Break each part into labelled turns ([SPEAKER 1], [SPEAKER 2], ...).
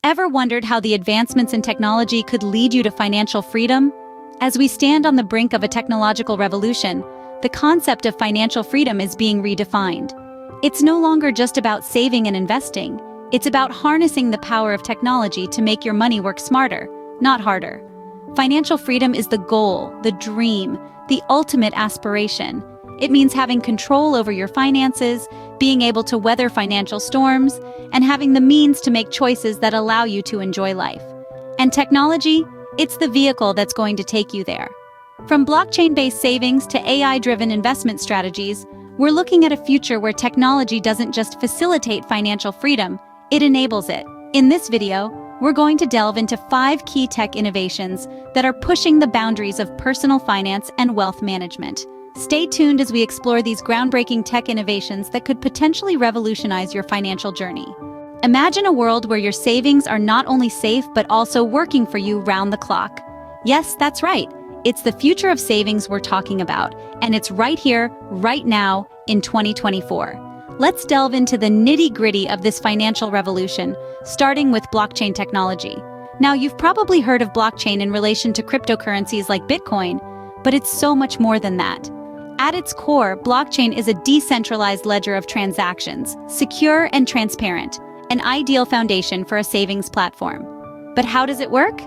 [SPEAKER 1] Ever wondered how the advancements in technology could lead you to financial freedom? As we stand on the brink of a technological revolution, the concept of financial freedom is being redefined. It's no longer just about saving and investing. It's about harnessing the power of technology to make your money work smarter, not harder. Financial freedom is the goal, the dream, the ultimate aspiration. It means having control over your finances, being able to weather financial storms, and having the means to make choices that allow you to enjoy life. And technology, it's the vehicle that's going to take you there. From blockchain-based savings to AI-driven investment strategies, we're looking at a future where technology doesn't just facilitate financial freedom, it enables it. In this video, we're going to delve into 5 key tech innovations that are pushing the boundaries of personal finance and wealth management. Stay tuned as we explore these groundbreaking tech innovations that could potentially revolutionize your financial journey. Imagine a world where your savings are not only safe but also working for you round the clock. Yes, that's right. It's the future of savings we're talking about, and it's right here, right now, in 2024. Let's delve into the nitty-gritty of this financial revolution, starting with blockchain technology. Now, you've probably heard of blockchain in relation to cryptocurrencies like Bitcoin, but it's so much more than that. At its core, blockchain is a decentralized ledger of transactions, secure and transparent, an ideal foundation for a savings platform. But how does it work?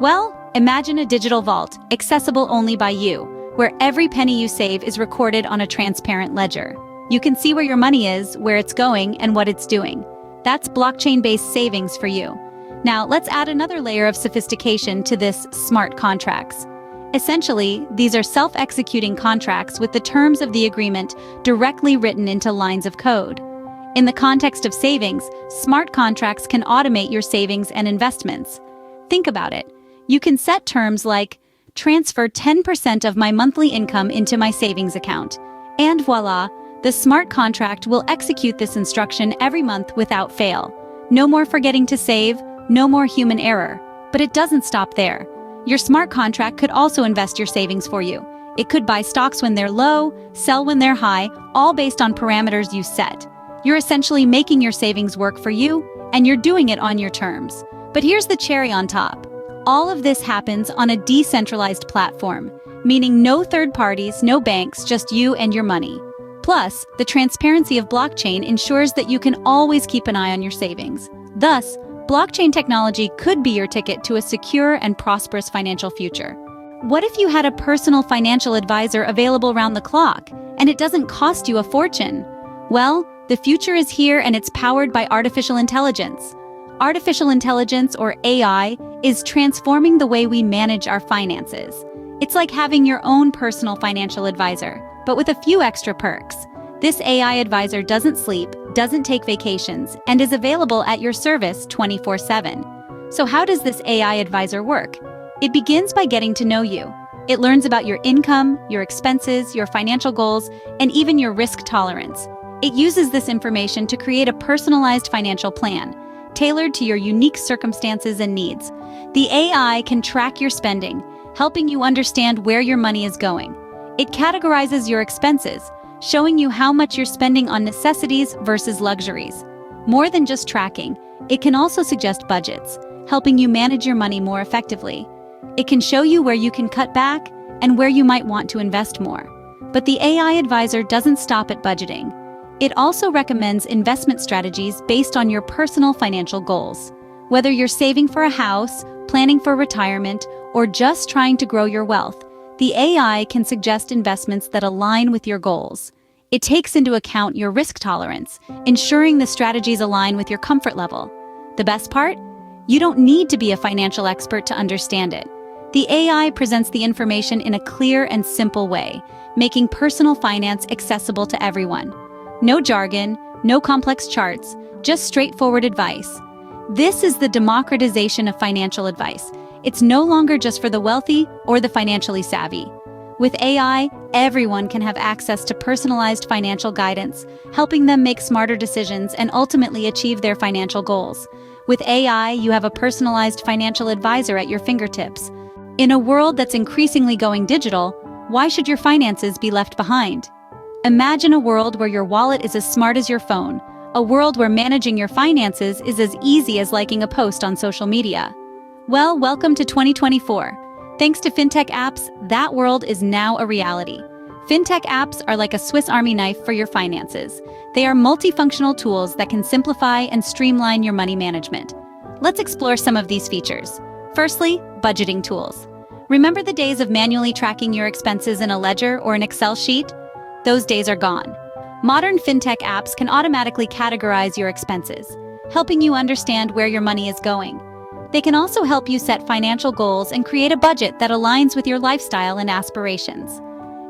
[SPEAKER 1] Well, imagine a digital vault, accessible only by you, where every penny you save is recorded on a transparent ledger. You can see where your money is, where it's going, and what it's doing. That's blockchain-based savings for you. Now, let's add another layer of sophistication to this: smart contracts. Essentially, these are self-executing contracts with the terms of the agreement directly written into lines of code. In the context of savings, smart contracts can automate your savings and investments. Think about it. You can set terms like, transfer 10% of my monthly income into my savings account. And voila, the smart contract will execute this instruction every month without fail. No more forgetting to save, no more human error. But it doesn't stop there. Your smart contract could also invest your savings for you. It could buy stocks when they're low, sell when they're high, all based on parameters you set. You're essentially making your savings work for you, and you're doing it on your terms. But here's the cherry on top. All of this happens on a decentralized platform, meaning no third parties, no banks, just you and your money. Plus, the transparency of blockchain ensures that you can always keep an eye on your savings. Thus, blockchain technology could be your ticket to a secure and prosperous financial future. What if you had a personal financial advisor available round the clock, and it doesn't cost you a fortune? Well, the future is here, and it's powered by artificial intelligence. Artificial intelligence, or AI, is transforming the way we manage our finances. It's like having your own personal financial advisor, but with a few extra perks. This AI advisor doesn't sleep, doesn't take vacations, and is available at your service 24/7. So how does this AI advisor work? It begins by getting to know you. It learns about your income, your expenses, your financial goals, and even your risk tolerance. It uses this information to create a personalized financial plan, tailored to your unique circumstances and needs. The AI can track your spending, helping you understand where your money is going. It categorizes your expenses, showing you how much you're spending on necessities versus luxuries. More than just tracking, it can also suggest budgets, helping you manage your money more effectively. It can show you where you can cut back and where you might want to invest more. But the AI advisor doesn't stop at budgeting. It also recommends investment strategies based on your personal financial goals. Whether you're saving for a house, planning for retirement, or just trying to grow your wealth, the AI can suggest investments that align with your goals. It takes into account your risk tolerance, ensuring the strategies align with your comfort level. The best part? You don't need to be a financial expert to understand it. The AI presents the information in a clear and simple way, making personal finance accessible to everyone. No jargon, no complex charts, just straightforward advice. This is the democratization of financial advice. It's no longer just for the wealthy or the financially savvy. With AI, everyone can have access to personalized financial guidance, helping them make smarter decisions and ultimately achieve their financial goals. With AI, you have a personalized financial advisor at your fingertips. In a world that's increasingly going digital, why should your finances be left behind? Imagine a world where your wallet is as smart as your phone, a world where managing your finances is as easy as liking a post on social media. Well, welcome to 2024. Thanks to fintech apps, that world is now a reality. Fintech apps are like a Swiss Army knife for your finances. They are multifunctional tools that can simplify and streamline your money management. Let's explore some of these features. Firstly, budgeting tools. Remember the days of manually tracking your expenses in a ledger or an Excel sheet? Those days are gone. Modern fintech apps can automatically categorize your expenses, helping you understand where your money is going. They can also help you set financial goals and create a budget that aligns with your lifestyle and aspirations.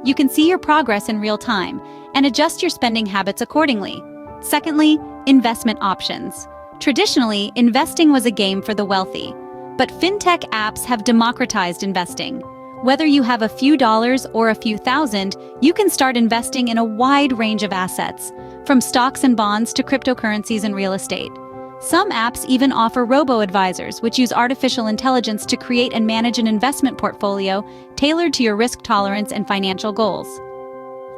[SPEAKER 1] You can see your progress in real time and adjust your spending habits accordingly. Secondly, investment options. Traditionally, investing was a game for the wealthy, but fintech apps have democratized investing. Whether you have a few dollars or a few thousand, you can start investing in a wide range of assets, from stocks and bonds to cryptocurrencies and real estate. Some apps even offer robo-advisors, which use artificial intelligence to create and manage an investment portfolio tailored to your risk tolerance and financial goals.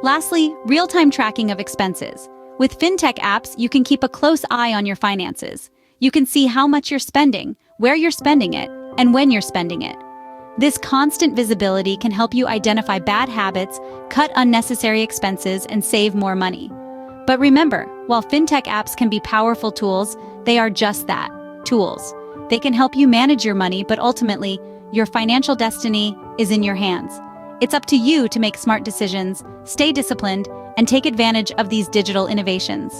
[SPEAKER 1] Lastly, real-time tracking of expenses. With fintech apps, you can keep a close eye on your finances. You can see how much you're spending, where you're spending it, and when you're spending it. This constant visibility can help you identify bad habits, cut unnecessary expenses, and save more money. But remember, while fintech apps can be powerful tools, they are just that, tools. They can help you manage your money, but ultimately, your financial destiny is in your hands. It's up to you to make smart decisions, stay disciplined, and take advantage of these digital innovations.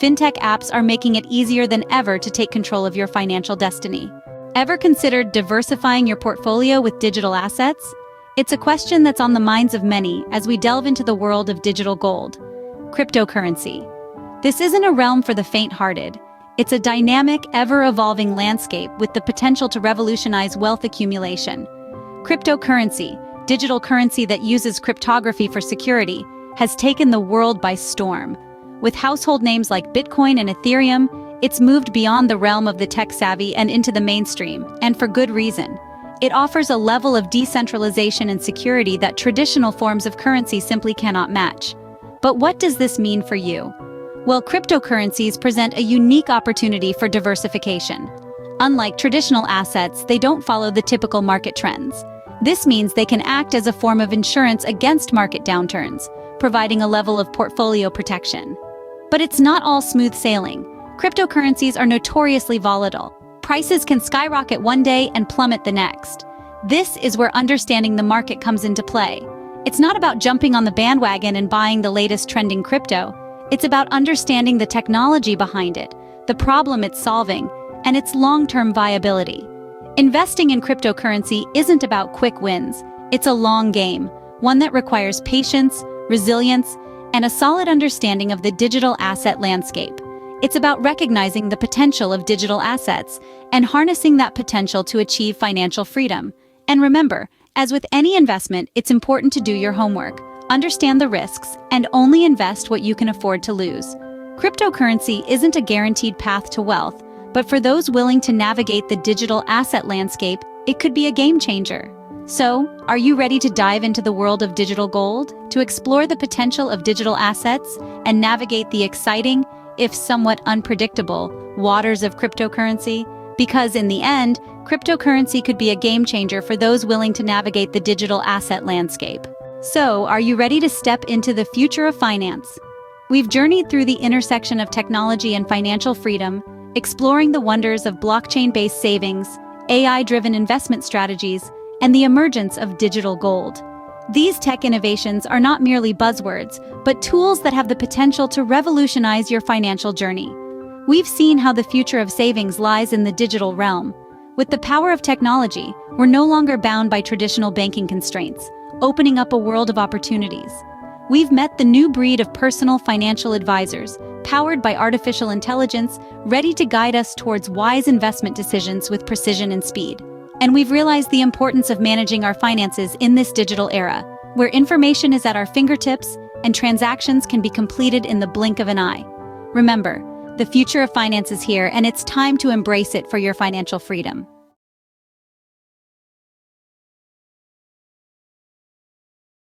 [SPEAKER 1] Fintech apps are making it easier than ever to take control of your financial destiny. Ever considered diversifying your portfolio with digital assets? It's a question that's on the minds of many as we delve into the world of digital gold. Cryptocurrency. This isn't a realm for the faint-hearted. It's a dynamic, ever-evolving landscape with the potential to revolutionize wealth accumulation. Cryptocurrency, digital currency that uses cryptography for security, has taken the world by storm. With household names like Bitcoin and Ethereum, it's moved beyond the realm of the tech-savvy and into the mainstream, and for good reason. It offers a level of decentralization and security that traditional forms of currency simply cannot match. But what does this mean for you? Well, cryptocurrencies present a unique opportunity for diversification. Unlike traditional assets, they don't follow the typical market trends. This means they can act as a form of insurance against market downturns, providing a level of portfolio protection. But it's not all smooth sailing. Cryptocurrencies are notoriously volatile. Prices can skyrocket one day and plummet the next. This is where understanding the market comes into play. It's not about jumping on the bandwagon and buying the latest trending crypto. It's about understanding the technology behind it, the problem it's solving, and its long-term viability. Investing in cryptocurrency isn't about quick wins. It's a long game, one that requires patience, resilience, and a solid understanding of the digital asset landscape. It's about recognizing the potential of digital assets and harnessing that potential to achieve financial freedom. And remember, as with any investment, it's important to do your homework, understand the risks, and only invest what you can afford to lose. Cryptocurrency isn't a guaranteed path to wealth, but for those willing to navigate the digital asset landscape, it could be a game changer. So, are you ready to dive into the world of digital gold, to explore the potential of digital assets, and navigate the exciting, if somewhat unpredictable, waters of cryptocurrency? Because in the end, cryptocurrency could be a game changer for those willing to navigate the digital asset landscape. So, are you ready to step into the future of finance? We've journeyed through the intersection of technology and financial freedom, exploring the wonders of blockchain-based savings, AI-driven investment strategies, and the emergence of digital gold. These tech innovations are not merely buzzwords, but tools that have the potential to revolutionize your financial journey. We've seen how the future of savings lies in the digital realm. With the power of technology, we're no longer bound by traditional banking constraints, opening up a world of opportunities. We've met the new breed of personal financial advisors, powered by artificial intelligence, ready to guide us towards wise investment decisions with precision and speed. And we've realized the importance of managing our finances in this digital era, where information is at our fingertips and transactions can be completed in the blink of an eye. Remember, the future of finance is here, and it's time to embrace it for your financial freedom.